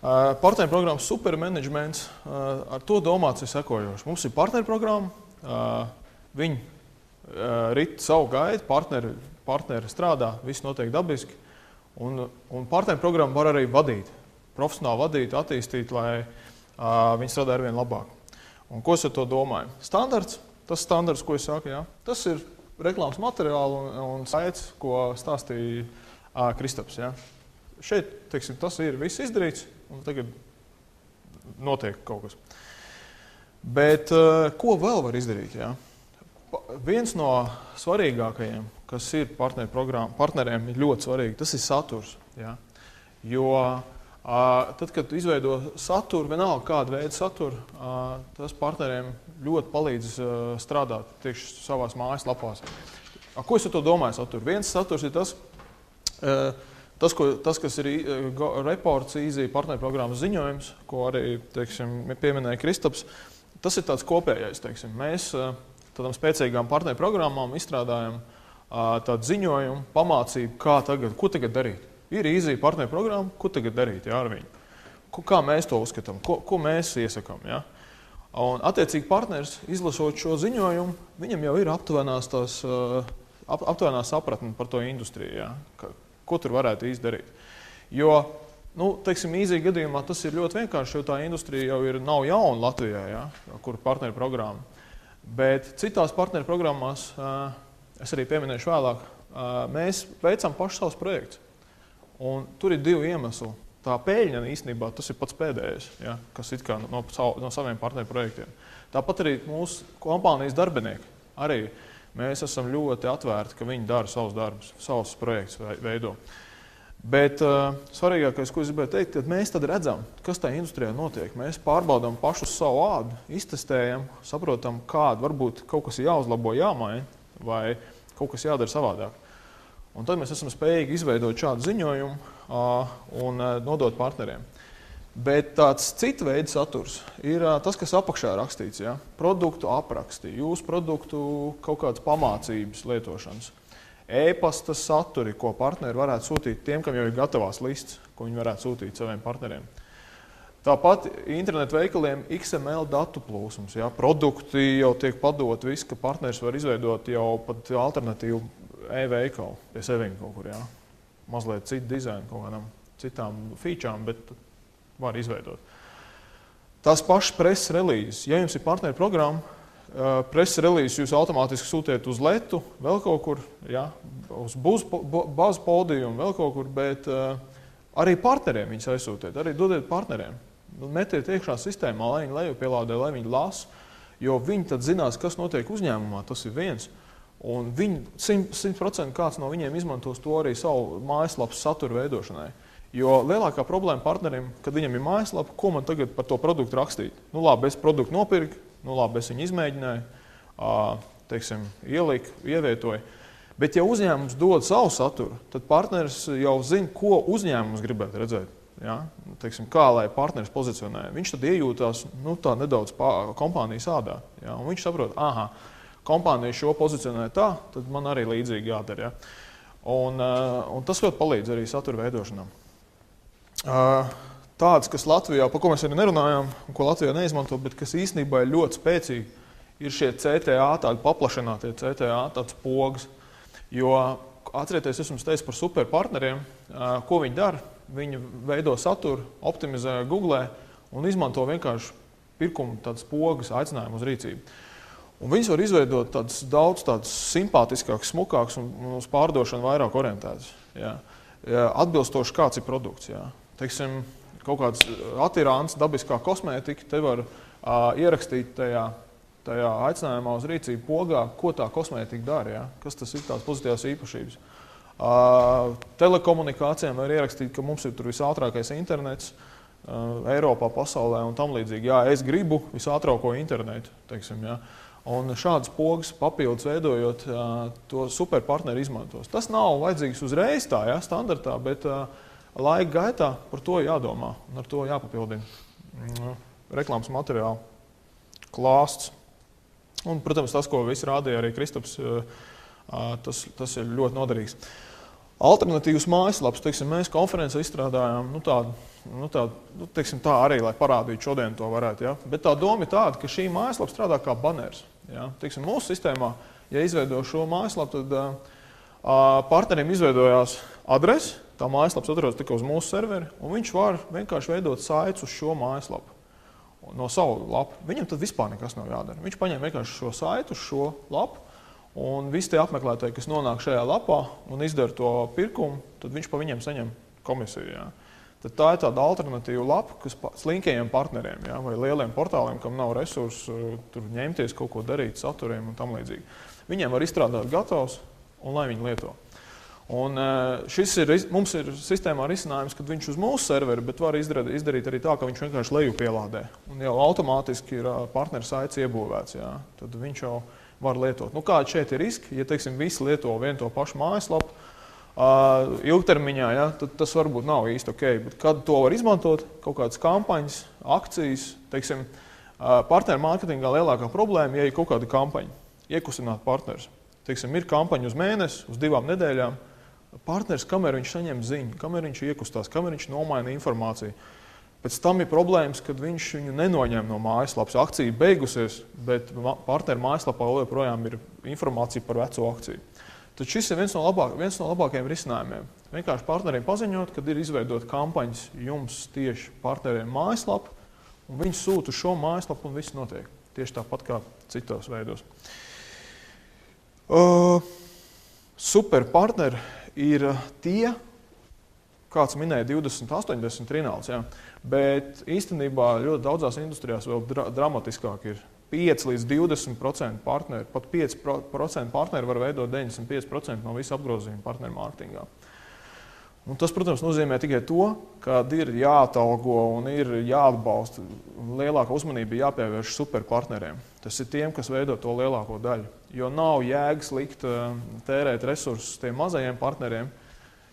Partnerprogrammas supermanagements ar to domāts ir sekojoši. Mums ir partnerprogramma, viņi rit savu gaidu, partneri strādā, viss notiek dabiski, un partnerprogrammu var arī vadīt, profesionāli vadīt, attīstīt, lai viņi strādā arvien labāk. Un ko es ar to domāju? Standarts, tas standarts, ko es saku, jā, tas ir reklāmas materiāli un saits, ko stāstīja Kristaps. Jā. Šeit, teiksim, tas ir viss izdarīts, un tagad notiek kaut kas. Bet ko vēl var izdarīt? Jā? Viens no svarīgākajiem, kas ir partneriem, ir ļoti svarīgi, tas ir saturs. Jā? Jo tad, kad izveido saturu, vienalga kādu veidu saturu, tas partneriem ļoti palīdz strādāt tieši savās mājaslapās. Ko es ar to domāju saturu? Viens saturs ir tas, kas ir reports, Easy partnerprogrammas ziņojums, ko arī, teiksim, pieminēja Kristaps, tas ir tāds kopējais, teiksim. Mēs tādām spēcīgām partnerprogrammām izstrādājam tādu ziņojumu, pamācību, ko tagad darīt. Ir Easy partnerprogramma, ko tagad darīt, jā, ar viņu. Kā mēs to uzskatām, ko mēs iesakām, jā. Un attiecīgi partners, izlasot šo ziņojumu, viņam jau ir aptuvenā sapratne par to industriju, jā. Ko tur varētu izdarīt. Jo, teiksim, Easy gadījumā tas ir ļoti vienkārši, jo tā industrija jau nav jauna Latvijā, jā, kur partneru programma. Bet citās partneru programmās, es arī pieminēšu vēlāk, mēs veicam paši savus projektus. Un tur ir divi iemesli. Tā peļņa īstenībā tas ir pats pēdējais, jā, kas it kā no saviem partneru projektiem. Tāpat arī mūsu kompānijas darbinieki. Arī mēs esam ļoti atvērti, ka viņi dara savus darbus, savus projektus veido. Bet svarīgākais, ko es gribēju teikt, kad mēs tad redzam, kas tā industrijā notiek. Mēs pārbaudām pašu savu ādu, iztestējam, saprotam, varbūt kaut kas ir jāuzlabo, jāmaina, vai kaut kas jādara savādāk. Un tad mēs esam spējīgi izveidot šādu ziņojumu un nodot partneriem. Bet tāds cita veida saturs ir tas, kas apakšā rakstīts, ja? Produktu apraksti, jūsu produktu kaut kādas pamācības lietošanas. E-pasta saturi, ko partneri varētu sūtīt tiem, kam jau ir gatavās lists, ko viņi varētu sūtīt saviem partneriem. Tāpat internetu veikaliem XML datu plūsums, ja? Produkti jau tiek padot viss, ka partneris var izveidot jau pat alternatīvu e-veikalu pie seviem kaut kur, jā. Mazliet citu dizainu, kaut kādām citām featurām, bet var izveidot. Tās pašas preses relīzes. Ja jums ir partneru programma, preses relīzes jūs automātiski sūtiet uz letu, vēl kaut kur, jā, uz bazu podiju un vēl kaut kur, bet arī partneriem viņus aizsūtiet, arī dodiet partneriem. Metiet iekšā sistēmā, lai viņi lejupielādē, lai viņi lasa, jo viņi tad zinās, kas notiek uzņēmumā, tas ir viens. Un viņi 100% kāds no viņiem izmantos to arī savu mājaslapas satura veidošanai. Jo lielākā problēma partnerim, kad viņam ir mājaslapa, ko man tagad par to produktu rakstīt? Labi, es produktu nopirku, labi, es viņu izmēģināju, teiksim, ieliku, ievietoju. Bet ja uzņēmums dod savu saturu, tad partneris jau zina, ko uzņēmums gribētu redzēt. Ja? Teiksim, kā lai partneris pozicionē. Viņš tad iejūtās tā nedaudz kompānijas ādā. Ja? Un viņš saprot, kompānija šo pozicionē tā, tad man arī līdzīgi jādara. Ja? Un tas ļoti palīdz arī satura veidošanā. Tāds, kas Latvijā, par ko mēs arī nerunājām, ko Latvijā neizmanto, bet kas īstenībā ir ļoti spēcīgi, ir šie CTA, tādi paplašinātie CTA, tāds pogas. Jo, atcerieties, es jums teicu par superpartneriem, ko viņi dara. Viņi veido saturu, optimizē Google un izmanto vienkārši pirkumu tādas pogas aicinājumu uz rīcību. Un viņas var izveidot daudz simpātiskāks, smukāks un uz pārdošanu vairāk orientētas. Ja? Atbilstoši kāds ir produkts. Ja? Teiksim, kaut kāds atirāns, dabiskā kosmētika, te var ierakstīt tajā aicinājumā uz rīcību pogā, ko tā kosmētika dara, ja? Kas tas ir tās pozitīvās īpašības. Telekomunikācijām var ierakstīt, ka mums ir tur visātrākais internets Eiropā, pasaulē un tam līdzīgi. Jā, es gribu visātrāko internetu, teiksim, ja? Un šādas pogas papildus veidojot, to superpartneri izmantos. Tas nav vajadzīgs uzreiz tā, ja, standartā, bet laika gaitā par to jādomā un ar to jāpapildina reklāmas materiālu klāsts. Un, protams, tas, ko visi rādīja arī Kristaps, tas ir ļoti noderīgs. Alternatīvas mājaslapas, teiksim, mēs konferencē izstrādājām, teiksim, tā arī, lai parādītu šodien to varētu, ja? Bet tā doma ir tāda, ka šī mājaslapa strādā kā baners. Ja? Teiksim, mūsu sistēmā, ja izveido šo mājaslapu, tad partneriem izveidojās adresi, tā mājaslaps atrodas tikai uz mūsu serveri, un viņš var vienkārši veidot saites uz šo mājaslapu no savu lapu. Viņam tad vispār nekas nav jādara. Viņš paņem vienkārši šo saitu uz šo lapu, un visi tie apmeklētāji, kas nonāk šajā lapā un izdara to pirkumu, tad viņš pa viņiem saņem komisiju. Ja. Tad tā ir tāda alternatīva lapa, kas slinkajiem partneriem, ja, vai lieliem portāliem, kam nav resursu tur ņemties, kaut ko darīt, saturiem un tam līdzīgi. Viņiem var izstrādāt gatavs un lai viņi lieto. Un mums ir sistēmā risinājums, kad viņš uz mūsu serveri, bet var izdarīt arī tā, ka viņš vienkārši leju pielādē. Un jau automātiski ir partneru saits iebūvēts, ja. Tad viņš jau var lietot. Nu, kādi šeit ir riski? Ja, teiksim, visi lieto vienu to pašu mājaslapu, ilgtermiņā, ja, tad tas varbūt nav īsti ok. Bet kad to var izmantot, kaut kādas kampaņas, akcijas, teiksim, partneru mārketingā lielākā problēma, ja ir kaut kāda kampaņa, iekustināt partners. Teiksim, ir kampaņa uz mēnesi, uz 2 nedēļām, partners, kamēr viņš saņem ziņu, kamēr viņš iekustās, kamēr viņš nomaina informāciju. Pēc tam ir problēmas, kad viņš viņu nenoņem no mājaslapas. Akcija beigusies, bet partneru mājaslapā joprojām ir informācija par veco akciju. Tad šis ir viens no labākajiem risinājumiem. Vienkārši partneriem paziņot, kad ir izveidot kampaņas jums tieši partneriem mājaslapu, un viņi sūta uz šo mājaslapu un viss notiek. Tieši tāpat kā citos veidos. Super partneri ir tie, kāds minēja 20-80 Rinalds, ja? Bet īstenībā ļoti daudzās industrijās vēl dramatiskāk ir 5 līdz 20% partneri, pat 5% partneri var veidot 95% no visa apgrozījuma partneru mārketingā. Un tas, protams, nozīmē tikai to, ka ir jāatalgo un ir jāatbalsta, lielāka uzmanība jāpievērš superpartneriem. Tas ir tiem, kas veido to lielāko daļu. Jo nav jēgas likt tērēt resursus tiem mazajiem partneriem,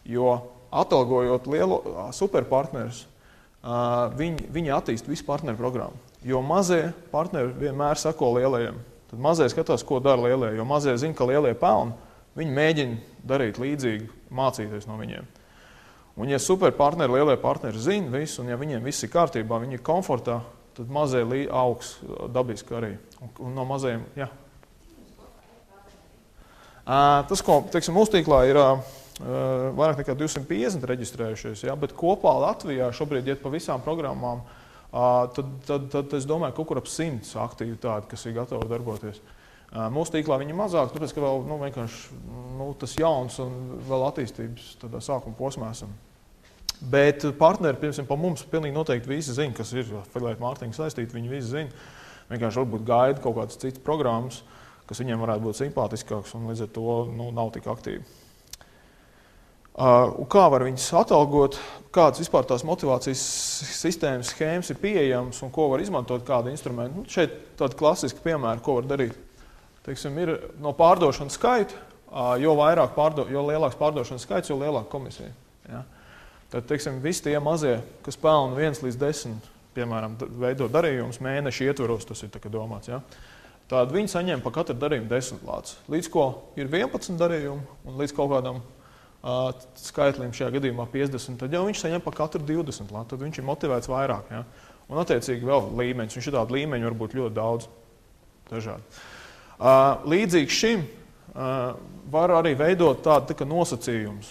jo atalgojot lielo superpartnerus, viņi attīst visu partneru programmu. Jo mazie partneri vienmēr sako lielajiem. Tad mazie skatās, ko dara lielie, jo mazie zina, ka lielie pelna, viņi mēģina darīt līdzīgi, mācīties no viņiem. Un ja superpartneri, lielie partneri zina visu, un ja viņiem viss ir kārtībā, viņi ir komfortā, tad mazie augs dabiski arī. Un no mazajiem, jā. Tas, ko, teiksim, mūsu tīklā ir vairāk nekā 250 reģistrējušies, ja, bet kopā Latvijā šobrīd iet pa visām programmām, tad es domāju, kaut kur ap 100 aktīvi tādi, kas ir gatavi darboties. Mūsu tīklā viņi mazāk, tāpēc, ka vēl vienkārši tas jauns un vēl attīstības tādā sākuma posmā esam. Bet partneri, piemēram, pa mums pilnīgi noteikti visi zina, kas ir affiliate marketing saistīti, viņi visi zina. Vienkārši varbūt gaida kaut kādas citas programmas, kas viņiem varētu būt simpātiskāks un līdz ar to nav tik aktīvi. Un kā var viņus atalgot, kādas vispār tās motivācijas sistēmas, schēmas ir pieejamas un ko var izmantot, kādu instrumentu. Šeit tādi klasiski piemēri, ko var darīt. Teiksim, ir no pārdošanas skaita, jo lielāks pārdošanas skaits, jo lielāka komisija. Ja? Tad, teiksim, visi tie mazie, kas pelna 1 līdz 10, piemēram, veido darījumus mēneša ietvaros, tas ir tā, domāts. Ja? Tad viņi saņem pa katru darījumu 10 lāts. Līdz ko ir 11 darījumu un līdz kaut kādam skaitlim šajā gadījumā 50, tad jau viņš saņem pa katru 20 lātu, tad viņš ir motivēts vairāk. Ja? Un attiecīgi vēl līmeņus, viņš ir tādu līmeņu varbūt ļoti daudz dažādi. Līdzīgs šim var arī veidot tādu nosacījumus.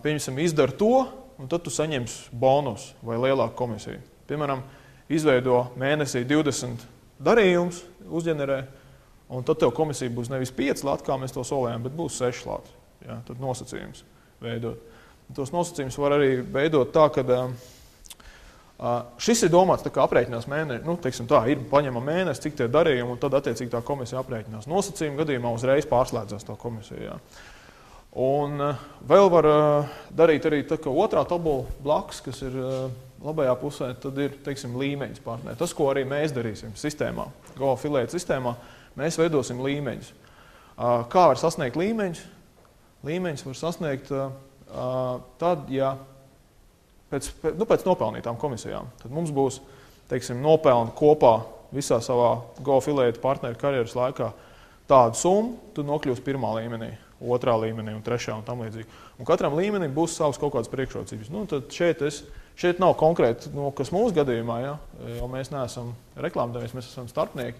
Pieņemsim, izdara to, un tad tu saņemsi bonus vai lielāku komisiju. Piemēram, izveido mēnesī 20 darījumus, uzģenerē, un tad tev komisija būs nevis 5 lati, kā mēs to solējām, bet būs 6 lati. Ja, tad nosacījums veidot. Tos nosacījumus var arī veidot tā, ka šis ir domāts tā kā aprēķinās mēneši, teiksim tā, ir paņemama mēnesi, cik tie darījumi, un tad attiecīgi tā komisija aprēķinās. Nosacījuma gadījumā uzreiz pārslēdzās tā komisija. Jā. Un vēl var darīt arī tā, ka otrā tabula blakus, kas ir labajā pusē, tad ir, teiksim, līmeņas partneri. Tas, ko arī mēs darīsim sistēmā, Go Affiliate sistēmā, mēs veidosim līmeņus. Kā var sasniegt līmeņus? Līmeņus var sasniegt tad, ja pēc nopelnītām komisijām. Tad mums būs, teiksim, nopelni kopā visā savā Go Affiliate partneru karjeras laikā tādu summu, tu nokļūsi pirmā līmenī. otrā līmenī un trešā un tam līdzīgi. Un katram līmenim būs savas kaut kādas priekšrocības. Nu, tad šeit nav konkrēti, kas mūsu gadījumā, ja, jo mēs neesam reklāmdevējs, mēs esam starpnieki.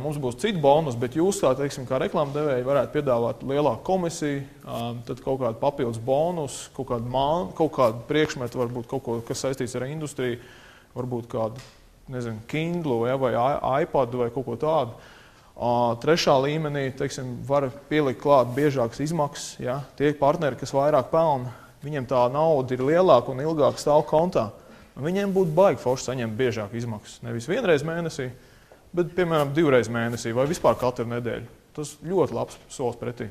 Mums būs citi bonus, bet jūs, kā reklāmdevēji, varētu piedāvāt lielāku komisiju, tad kaut kādu papildus bonus, kaut kādu priekšmetu, varbūt kaut ko, kas saistīts ar industriju, varbūt kādu, nezinu, Kindle vai iPad vai kaut ko tādu. Trešā līmenī, var pielikt klāt biežākas izmaksas, ja? Tie partneri, kas vairāk pelna, viņiem tā nauda ir lielāka un ilgāk stāv kontā. Un viņiem būtu baigi forši saņemt biežāk izmaksas. Nevis vienreiz mēnesī, bet, piemēram, 2 reizes mēnesī vai vispār katru nedēļu. Tas ļoti labs solis pretī.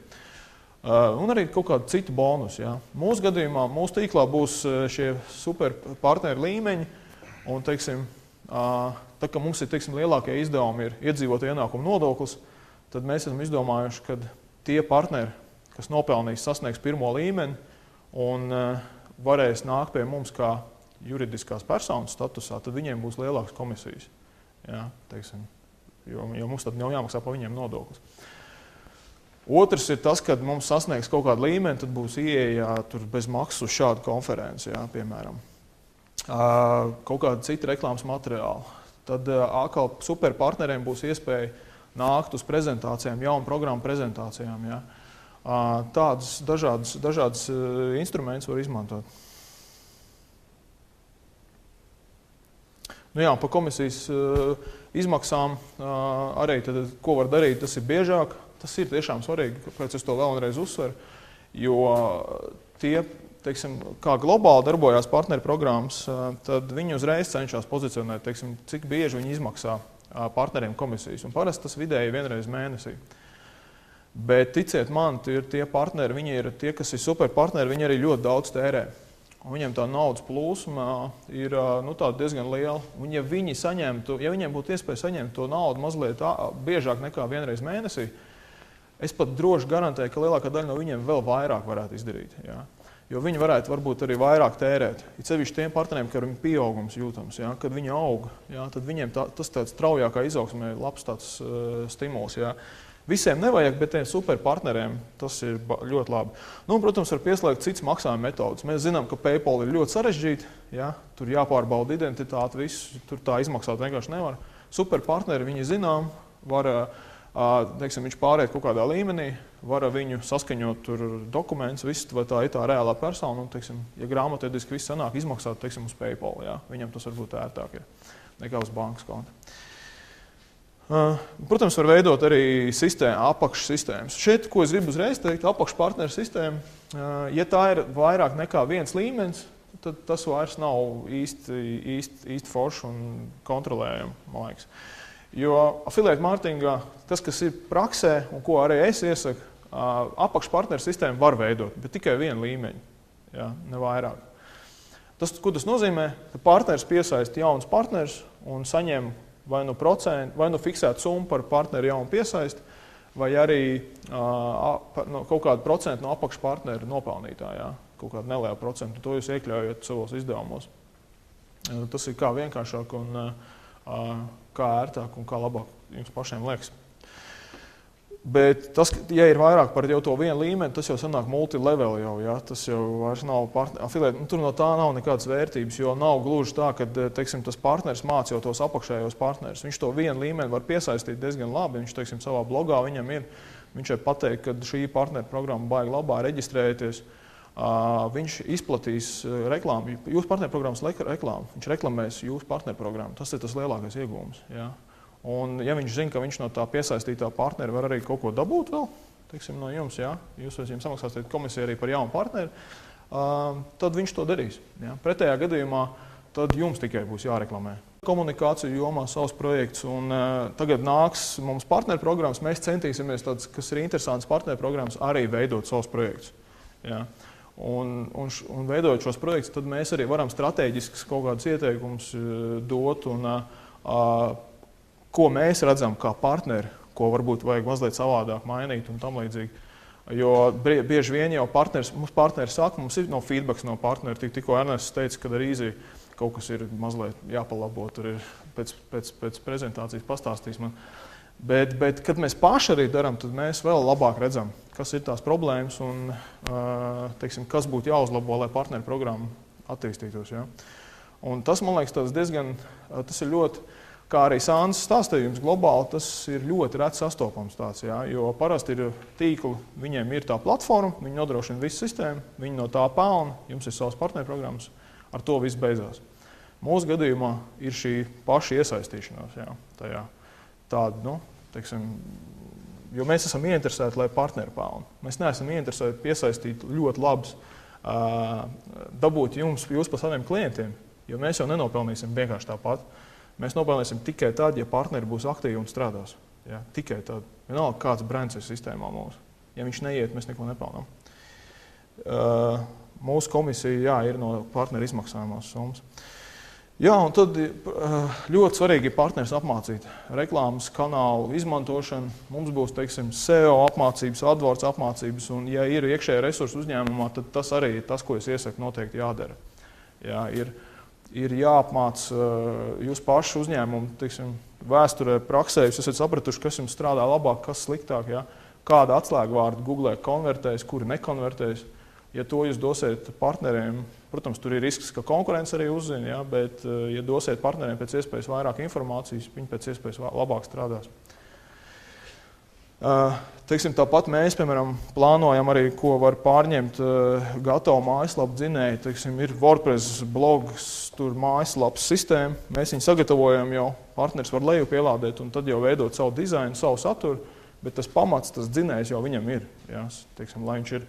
Un arī kaut kādi citi bonus. Ja. Mūsu gadījumā, mūsu tīklā būs šie super partneri līmeņi. Un, tā kā mums ir lielākie izdevumi ir iedzīvotāju ienākumu nodoklis, tad mēs esam izdomājuši, ka tie partneri, kas nopelnīs, sasniegs pirmo līmeni un varēs nākt pie mums kā juridiskās personas statusā, tad viņiem būs lielākas komisijas. Ja, jo mums tad nav jāmaksā pa viņiem nodoklis. Otrs ir tas, kad mums sasniegs kaut kādu līmeni, tad būs ieeja bez maksas uz šādu konferenci, ja, piemēram. Kaut kāda cita reklāmas materiāla. Tad atkal superpartneriem būs iespēja nākt uz prezentācijām, jaunu programmu prezentācijām. Ja. Tādas dažādas instrumentus var izmantot. Nu jā, pa komisijas izmaksām arī, tad, ko var darīt, tas ir biežāk. Tas ir tiešām svarīgi, kāpēc es to vēlreiz uzsveru, jo tie, kā globāli darbojās partneru programmas, tad viņi uzreiz cenšas pozicionēt, cik bieži viņi izmaksā partneriem komisijas. Un parasti tas vidēji vienreiz mēnesī. Bet ticiet man, tie partneri, viņi ir tie, kas ir superpartneri, viņi arī ļoti daudz tērē. Un viņiem tā naudas plūsma ir diezgan liela. Un ja viņiem būtu iespēja saņemt to naudu mazliet biežāk nekā vienreiz mēnesī, es pat droši garantēju, ka lielākā daļa no viņiem vēl vairāk varētu izdarīt. Ja? Jo viņi varētu varbūt arī vairāk tērēt. Ir sevišķi tiem partneriem, ka viņiem pieaugums jūtams, ja? Kad viņi aug, ja? Tad viņiem tas tāds straujākā izaugsmē labs tāds stimuls. Ja? Visiem nevajag, bet tiem superpartneriem tas ir ļoti labi. Nu, protams, var pieslēgt cits maksājuma metodas. Mēs zinām, ka PayPal ir ļoti sarežģīti. Ja? Tur jāpārbauda identitāti, visu. Tur tā izmaksāt vienkārši nevar. Superpartneri, viņi zinām, var, viņš pāriet kaut kādā līmenī, var viņu saskaņot tur dokumentus, visu, vai tā ir tā reālā persona. Un, ja grāmatvedis viss sanāk izmaksāt, uz PayPal, ja? Viņam tas varbūt ērtāk ir nekā uz bankas konta. Protams, var veidot arī apakšsistēmas. Šeit, ko es gribu uzreiz teikt, apakšpartneru sistēma, ja tā ir vairāk nekā viens līmenis, tad tas vairs nav īsti forši un kontrolējami, man liekas. Jo affiliate marketingā tas, kas ir praksē un ko arī es iesaku, apakšpartneru sistēmu var veidot, bet tikai vienu līmeņu, ja, ne vairāk. Ko tas nozīmē? Ka partneris piesaista jaunus partnerus un saņem vai nu fiksētu summu par partneru jaunu piesaisti, vai arī kaut kādu procentu no apakšpartneru nopelnītā, jā, kaut kādu nelielu procentu. To jūs iekļaujat savos izdevumos. Tas ir kā vienkāršāk un kā ērtāk un kā labāk jums pašiem liekas. Bet tas, ja ir vairāk par jau to vienu līmeni, tas jau sanāk multilevel jau, ja? Tas jau vairs nav affiliate. Tur no tā nav nekādas vērtības, jo nav gluži tā, ka tas partneris māc jau tos apakšējos partnerus. Viņš to vienu līmeni var piesaistīt diezgan labi. Viņš savā blogā viņam ir, viņš ir pateikt, ka šī partneru programma baigi labā, reģistrējieties. Viņš izplatīs reklāmu, jūsu partneru programmas reklāmu. Viņš reklamēs jūsu partneru programmu. Tas ir tas lielākais iegūms. Ja? Un, ja viņš zina, ka viņš no tā piesaistītā partnera var arī kaut ko dabūt vēl, no jums, ja? Jūs viņam samaksāsiet komisiju arī par jaunu partneri, tad viņš to darīs. Ja? Pretējā gadījumā tad jums tikai būs jāreklamē. Komunikāciju jomā savs projekts, un tagad nāks mums partneru programmas. Mēs centīsimies tāds, kas ir interesants partneru programmas, arī veidot savus projektus. Ja? Un veidojot šos projektus, tad mēs arī varam strateģisks kaut kādus ieteikumus dot un ko mēs redzam kā partneri, ko varbūt vajag mazliet savādāk mainīt un tam līdzīgi. Jo bieži vien jau mums partneri saka, mums ir feedbacks no partneri. Tikko Ernests teica, ka ar Īziju kaut kas ir mazliet jāpalabo, tur ir pēc prezentācijas pastāstīs man. Bet kad mēs paši arī darām, tad mēs vēl labāk redzam, kas ir tās problēmas un teiksim, kas būtu jāuzlabo, lai partneru programma attīstītos. Ja? Un tas, man liekas, tas ir ļoti, kā arī Sāns stāstījums globāli, tas ir ļoti reti sastopams tāds, ja? Jo parasti ir tīkli, viņiem ir tā platforma, viņi nodrošina visu sistēmu, viņi no tā pelna, jums ir savas partneru programmas, ar to viss beidzās. Mūsu gadījumā ir šī paša iesaistīšanās, ja? Tajā. Tāda, teiksim, jo mēs esam ieinteresēti, lai partneri pelna. Mēs neesam ieinteresēti piesaistīt ļoti labus, dabūt jūs pa saviem klientiem, jo mēs jau nenopelnīsim vienkārši tāpat. Mēs nopelnīsim tikai tad, ja partneri būs aktīvi un strādās. Ja? Tikai tad. Vienalga, kāds brands ir sistēmā mūsu. Ja viņš neiet, mēs neko nepelnām. Mūsu komisija, ir no partneru izmaksājumās summas. Jā, un tad ļoti svarīgi ir partneris apmācīt. Reklāmas kanālu izmantošanu. Mums būs, teiksim, SEO apmācības, AdWords apmācības, un ja ir iekšējā resursu uzņēmumā, tad tas arī ir tas, ko es iesaku noteikti jādara. Jā, ir jāapmāc jūs paši uzņēmumu, teiksim, vēsturē, praksē, jūs esat sapratuši, kas jums strādā labāk, kas sliktāk, ja? Kāda atslēgvārda Google konvertēs, kuri nekonvertēs. Ja to jūs dosiet partneriem, protams, tur ir risks, ka konkurence arī uzzina, ja? Bet ja dosiet partneriem pēc iespējas vairāk informācijas, viņi pēc iespējas labāk strādās. Teiksim, tāpat mēs, piemēram, plānojam arī, ko var pārņemt gatavu mājaslapu dzinēju. Teiksim, ir WordPress blogs, tur mājaslapas sistēma. Mēs viņu sagatavojam, jau partneris var leju pielādēt un tad jau veidot savu dizainu, savu saturu, bet tas pamats, tas dzinējs jau viņam ir. Ja? Teiksim, lai viņš ir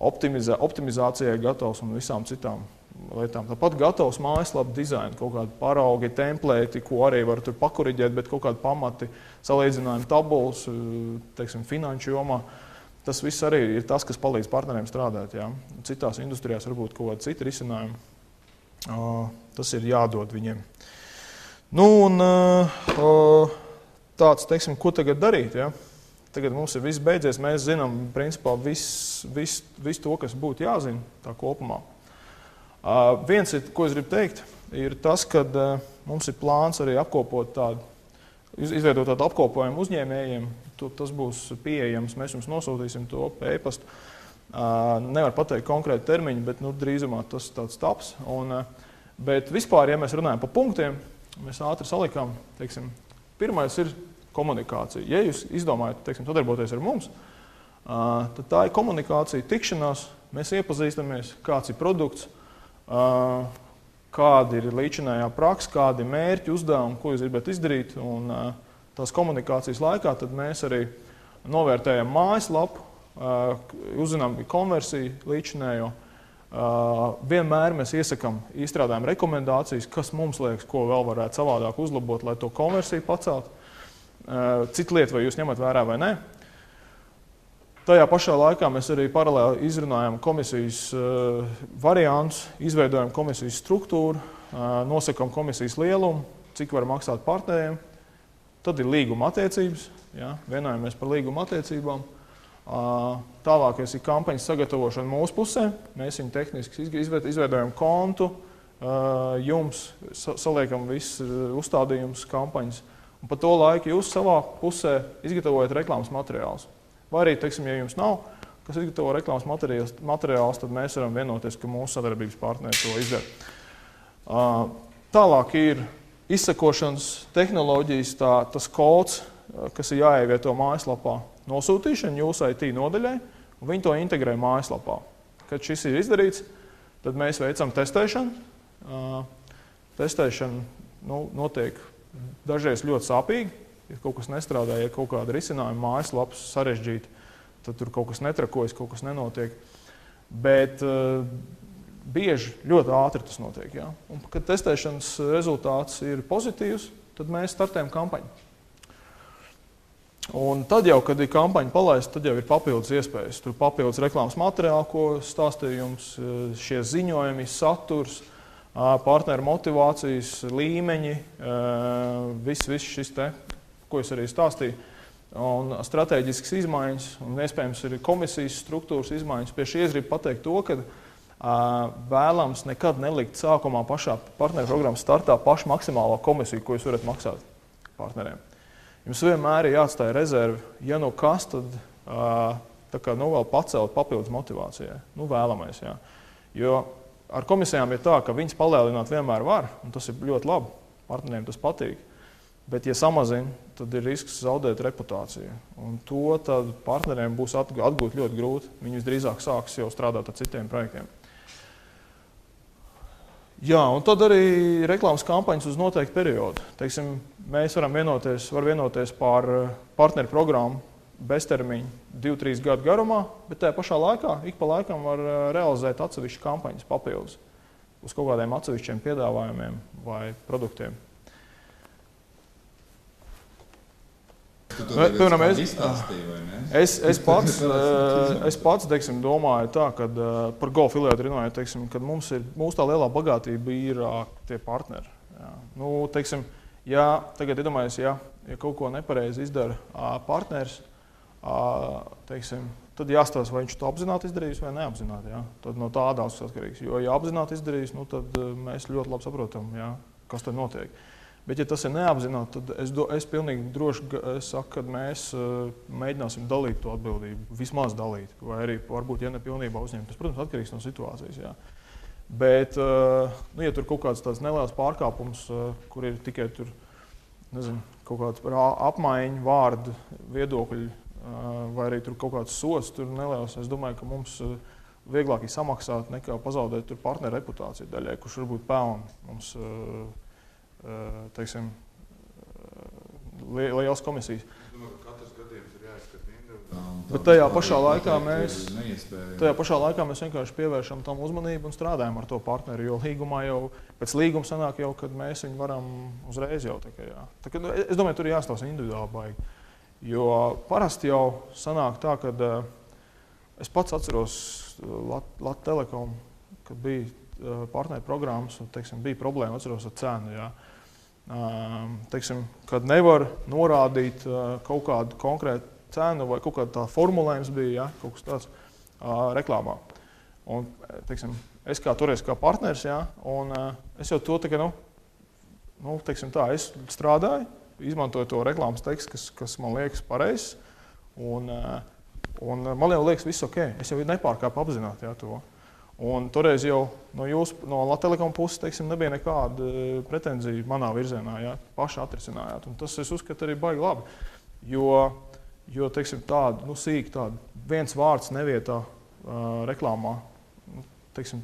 optimizācijai gatavs un visām citām lietām. Tāpat gatavs mājaslapu dizainu, kaut kādi paraugi, templēti, ko arī var tur pakoriģēt, bet kaut kādi pamati, salīdzinājumi tabulas, teiksim, finanšu jomā. Tas viss arī ir tas, kas palīdz partneriem strādāt. Ja? Citās industrijās varbūt kaut kādi citi risinājumi. Tas ir jādod viņiem. Nu, un tāds, teiksim, ko tagad darīt? Ja? Tagad mums ir viss beidzies, mēs zinām, principā, visu to, kas būtu jāzina tā kopumā. Viens, ko es gribu teikt, ir tas, ka mums ir plāns arī apkopot izveidot tādu apkopojumu uzņēmējiem. Tas būs pieejams, mēs jums nosūtīsim to pa e-pastu. Nevar pateikt konkrētu termiņu, bet drīzumā tas tāds taps. Bet vispār, ja mēs runājam pa punktiem, mēs ātri salikām, teiksim, pirmais ir komunikācija. Ja jūs izdomājat, teiksim, sadarboties ar mums, tad tā ir komunikācija, tikšanās, mēs iepazīstamies, kāds ir produkts, kāda ir līdzinājā praksa, kādi ir mērķi, uzdevumi, ko jūs gribat izdarīt. Un tās komunikācijas laikā tad mēs arī novērtējam mājaslapu, uzzinām konversiju līdzinējo. Vienmēr mēs iesakām, izstrādājam rekomendācijas, kas mums liekas, ko vēl varētu savādāk uzlabot, lai to konversiju pacelt. Citu lietu, vai jūs ņemat vērā vai nē. Tajā pašā laikā mēs arī paralēli izrunājam komisijas variantus, izveidojam komisijas struktūru, nosakam komisijas lielumu, cik var maksāt partneriem. Tad ir līguma attiecības, ja, vienojamies par līguma attiecībām. Tālākais ir kampaņas sagatavošana mūsu pusē. Mēs viņu tehniski izveidojam kontu, jums saliekam visus uzstādījumus kampaņas. Un pa to laiku jūs savā pusē izgatavojat reklāmas materiālus. Vai arī, teiksim, ja jums nav, kas izgatavo reklāmas materiālus, tad mēs varam vienoties, ka mūsu sadarbības partneri to izdara. Tālāk ir izsekošanas tehnoloģijas, tas kods, kas ir jāievieto mājaslapā, nosūtīšana jūsu IT nodaļai, un viņi to integrē mājaslapā. Kad šis ir izdarīts, tad mēs veicam testēšanu. Testēšana notiek dažreiz ļoti sāpīgi. Ja kaut kas nestrādā, ja kaut kāda risinājuma mājaslapas sarežģīta, tad tur kaut kas netrakojas, kaut kas nenotiek. Bet bieži ļoti ātri tas notiek. Ja? Un, kad testēšanas rezultāts ir pozitīvs, tad mēs startējam kampaņu. Un tad jau, kad ir kampaņa palaista, tad jau ir papildus iespējas. Tur papildus reklāmas materiāli, ko stāstīju jums, šie ziņojumi, saturs, partneru motivācijas līmeņi, viss šis te, ko es arī stāstīju, un strateģiskas izmaiņas, un iespējams ir komisijas struktūras izmaiņas. Pie šī es gribu pateikt to, ka vēlams nekad nelikt sākumā pašā partneru programmas startā pašu maksimālo komisiju, ko jūs varat maksāt partneriem. Jums vienmēr ir jāatstāj rezervi, ja nu kas, tad vēl pacelt papildus motivācijai. Vēlamais, jā. Jo ar komisijām ir tā, ka viņas palēlināt vienmēr var, un tas ir ļoti labi, partneriem tas patīk. Bet, ja samazina, tad ir risks zaudēt reputāciju. Un to tad partneriem būs atgūt ļoti grūti. Viņi visdrīzāk sāks jau strādāt ar citiem projektiem. Jā, un tad arī reklāmas kampaņas uz noteiktu periodu. Teiksim, mēs varam vienoties par partneru programmu beztermiņu 2-3 gadu garumā, bet tajā pašā laikā, ik pa laikam var realizēt atsevišķu kampaņas papildus uz kaut kādiem atsevišķiem piedāvājumiem vai produktiem. Piemēram, es pats teiksim, domāju tā, kad par golf filiātu runājot, teiksim, kad mūsu tā lielā bagātība ir tie partneri. Jā. Teiksim, tagad iedomājies, ja kaut ko nepareizi izdara partneris, teiksim, tad jāstāsta, vai viņš to apzināti izdarījis vai neapzināti. Jā. Tad no tā daudz atkarīgs. Jo, ja apzināti izdarījis, tad mēs ļoti labi saprotam, jā, kas tad notiek. Bet, ja tas ir neapzināti, tad es pilnīgi droši saku, ka mēs mēģināsim dalīt to atbildību, vismaz dalīt, vai arī varbūt, ja ne pilnībā uzņemt. Tas, protams, atkarīgs no situācijas. Jā. Bet, ja tur kaut kāds tāds neliels pārkāpums, kur ir tikai tur, kaut kāda apmaiņa, vārdu, viedokļi, vai arī tur kaut kāds sots tur neliels, es domāju, ka mums vieglāk ir samaksāt nekā pazaudēt tur partneru reputāciju daļai, kurš varbūt pelna mums teiksim, liels komisijas. Es domāju, ka katrs gadījums ir jāizskata individuāli. Bet tajā pašā laikā mēs vienkārši pievēršam tam uzmanību un strādājam ar to partneri, jo līgumā jau, pēc līguma sanāk jau, kad mēs viņu varam uzreiz jau. Es domāju, tur ir jāstāsta individuāli baigi. Jo parasti jau sanāk tā, kad es pats atceros Lat Telekom, kad bija partneru programmas, un, teiksim, bija problēma, atceros ar cenu. Jā. Teiksim, kad nevar norādīt kaut kādu konkrētu cenu vai kaut kāda tā formulējums bija, jā, kaut kas tāds reklāmā. Un, teiksim, es toreiz kā partners, jā, un es jau to teiksim tā, es strādāju, izmantoju to reklāmas tekstu, kas man liekas pareizs, un man jau liekas viss ok, es jau nepārkāpu apzināti, jā, to. Un toreiz jau no Lat Telekom puses, teiksim, nebija nekāda pretenzija manā virzienā, jā, paši atrisinājāt. Un tas, es uzskatu, arī baigi labi, jo teiksim, sīk viens vārds nevietā reklāmā, teiksim,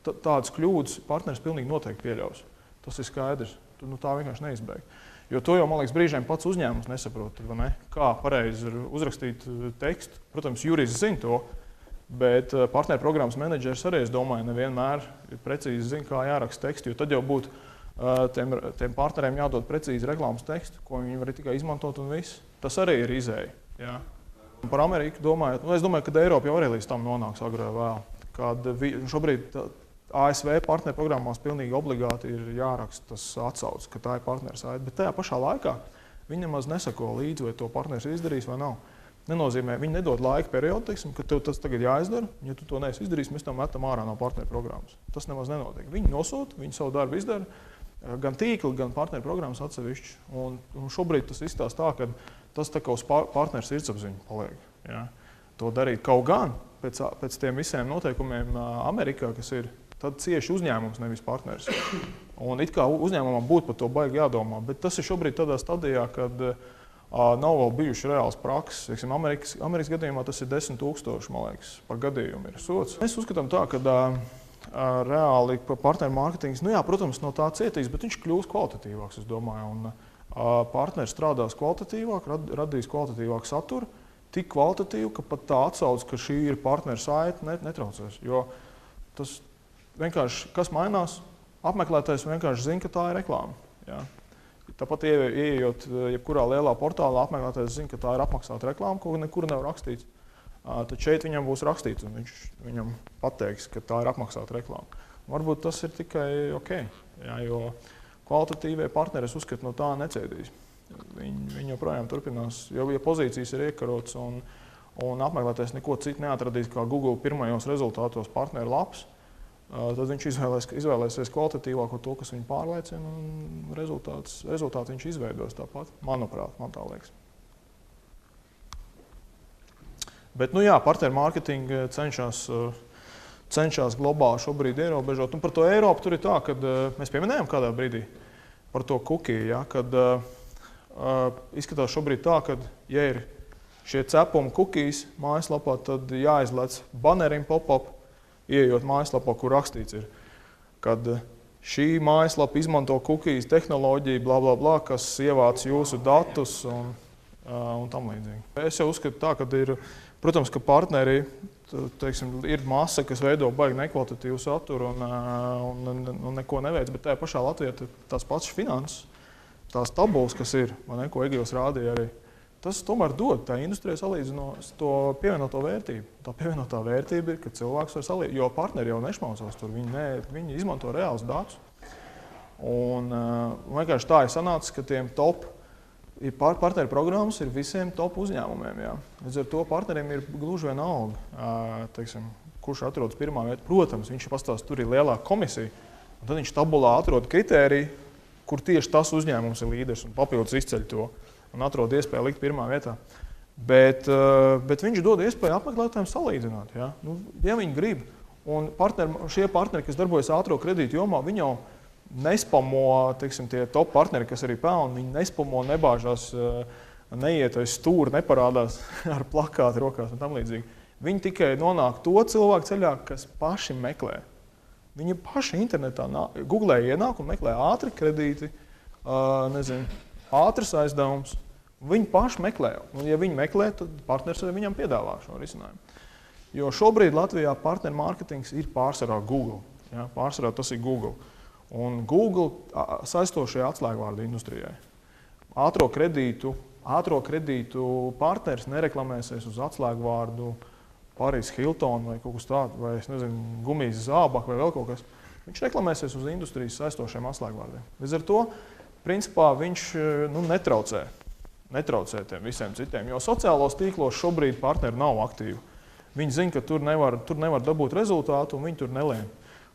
tādas kļūdas partneris pilnīgi noteikti pieļaus. Tas ir skaidrs, tā vienkārši neizbēg. Jo to jau, man liekas, brīžiem pats uzņēmums nesaprot, vai ne? Kā pareizi ir uzrakstīt tekstu. Protams, jurists zina to, bet partneru programmas menedžers arī, es domāju, nevienmēr precīzi zina, kā jāraksta tekstu, jo tad jau būtu tiem partneriem jādod precīzi reklāmas tekstu, ko viņi var tikai izmantot un viss. Tas arī ir izēja. Jā. Par Ameriku domājot, es domāju, ka Eiropa jau arī līdz tam nonāks agrāk vai vēl. Kad šobrīd ASV partneru programmās pilnīgi obligāti ir jāraksta tas atsauce, ka tā ir partneru saite, bet tajā pašā laikā viņi nemaz nesako līdzi, vai to partneris izdarīs vai nav. Nenozīmē, viņi nedod laika periodu, teiksim, ka tev tas tagad jāizdara, ja tu to neesi izdarījis, mēs tam metam ārā no partneru programmas. Tas nemaz nenotiek. Viņi nosūta, viņi savu darbu izdara, gan tīkli, gan partneru programmas atsevišķi. Un šobrīd tas izstāsta tā, ka tas tā kā uz partneru sirdsapziņu paliek. Ja? To darīt kaut gan pēc tiem visiem noteikumiem Amerikā, kas ir, tad cieši uzņēmums, nevis partneris. Un it kā uzņēmumam būtu par to baigi jādomā, bet tas ir šobrīd tādā stadijā, kad nav vēl bijuši reāls prakses. Amerikas gadījumā tas ir 10 000, man liekas, par gadījumu ir sots. Mēs uzskatām tā, ka reāli partneru mārketings, protams, no tā cietīs, bet viņš kļūs kvalitatīvāks, es domāju. Un partners strādās kvalitatīvāk, radīs kvalitatīvāku saturu, tik kvalitatīvu, ka pat tā atsauce, ka šī ir partneru saite, netraucēs. Jo tas vienkārši, kas mainās, apmeklētājs vienkārši zina, ka tā ir reklāma. Jā. Tāpat ieejot jebkurā lielā portālā, apmeklētājs zina, ka tā ir apmaksāta reklāma, ko nekur nav rakstīts. Tad šeit viņam būs rakstīts, un viņš viņam pateiks, ka tā ir apmaksāta reklāma. Varbūt tas ir tikai ok, jā, jo kvalitatīvie partneri, es uzskatu, no tā necietīs. Viņi joprojām turpinās, jo ja pozīcijas ir iekarotas un apmeklētājs neko citu neatradīs kā Google pirmajos rezultātos partneru lapas, tad viņš izvēlēsies kvalitatīvāko to, kas viņu pārliecina, un rezultātu viņš izveidos tāpat, manuprāt, man tā liekas. Bet, partneru mārketingi cenšas globāli šobrīd ierobežot. Un par to Eiropu tur ir tā, ka mēs pieminējām kādā brīdī par to cookie, ja, kad izskatās šobrīd tā, ka, ja ir šie cepumi cookies mājaslapā, tad jāizlec banerim pop-up, ieejot mājaslapā, kur rakstīts ir, kad šī mājaslapa izmanto cookies tehnoloģiju, bla, bla, bla, kas ievāc jūsu datus un tam līdzīgi. Es jau uzskatu tā, ka ir, protams, ka partneri, teiksim, ir masa, kas veido baigi nekvalitatīvu saturu un neko neveic, bet tajā pašā Latvijā tās pašas finanses, tās tabulas, kas ir, ko Egils rādīja arī, tas tomēr dod tā industrijai salīdzinot to pievienoto vērtību. Tā pievienotā vērtība ir, ka cilvēks var salīdzināt, jo partneri jau nešmausās tur, viņi izmanto reālus datus. Un vienkārši tā ir sanācis, ka tiem top partneru programmas ir visiem top uzņēmumiem. Jā. Līdz ar to partneriem ir gluži vienalga, teiksim, kurš atrodas pirmā vietā. Protams, viņš pastāsta, tur ir lielāka komisija, un tad viņš tabulā atrod kritēriju, kur tieši tas uzņēmums ir līderis un papildus izceļ to. Un atrod iespēju likt pirmā vietā. Bet viņš dod iespēju apmeklētājiem salīdzināt. Ja? Ja viņi grib, un šie partneri, kas darbojas ātro kredītu jomā, viņi jau nespamo, teiksim, tie top partneri, kas arī pelna, viņi nespamo, nebāžās, neiet aiz stūra, neparādās ar plakātu rokās un tam līdzīgi. Viņi tikai nonāk to cilvēku ceļā, kas paši meklē. Viņi paši internetā googlē ienāk un meklē ātri kredīti, ātrs aizdevums. Viņi paši meklē. Un, ja viņi meklē, tad partners arī viņam piedāvā šo risinājumu. Jo šobrīd Latvijā partneru mārketings ir pārsvarā Google. Ja? Pārsvarā tas ir Google. Un Google saistošie atslēgvārdi industrijai. Ātro kredītu partners nereklamēsies uz atslēgvārdu Paris Hilton vai kaut kas tāds, vai es nezinu, gumijas zābak vai vēl kaut kas. Viņš reklamēsies uz industrijas saistošiem atslēgvārdiem. Līdz ar to principā viņš netraucē tiem visiem citiem, jo sociālos tīklos šobrīd partneri nav aktīvi. Viņi zina, ka tur nevar dabūt rezultātu, un viņi tur nelēm.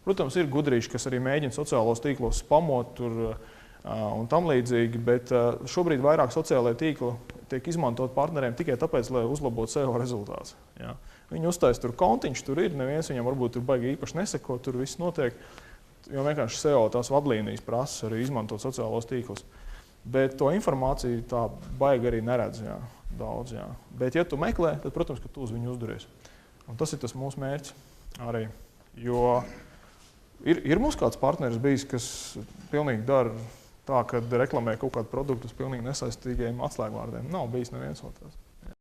Protams, ir gudrīši, kas arī mēģina sociālos tīklos spamot un tam līdzīgi, bet šobrīd vairāk sociālajie tīkli tiek izmantot partneriem tikai tāpēc, lai uzlabotu SEO rezultātus. Ja. Viņi uztais tur kontiņš, tur ir, neviens viņam varbūt tur baigi īpaši neseko, tur viss notiek. Jo vienkārši SEO tās vadlīnijas prasa arī izmantot sociālos tīklus. Bet to informāciju tā baigi arī neredz, jā, daudz. Jā. Bet ja tu meklē, tad, protams, ka tu uz viņu uzduries. Un tas ir tas mūsu mērķis arī. Jo ir mums kāds partneris bijis, kas pilnīgi dara tā, ka reklamē kaut kādu produktu uz pilnīgi nesaistīgiem atslēgvārdiem. Nav bijis neviens vēl tās.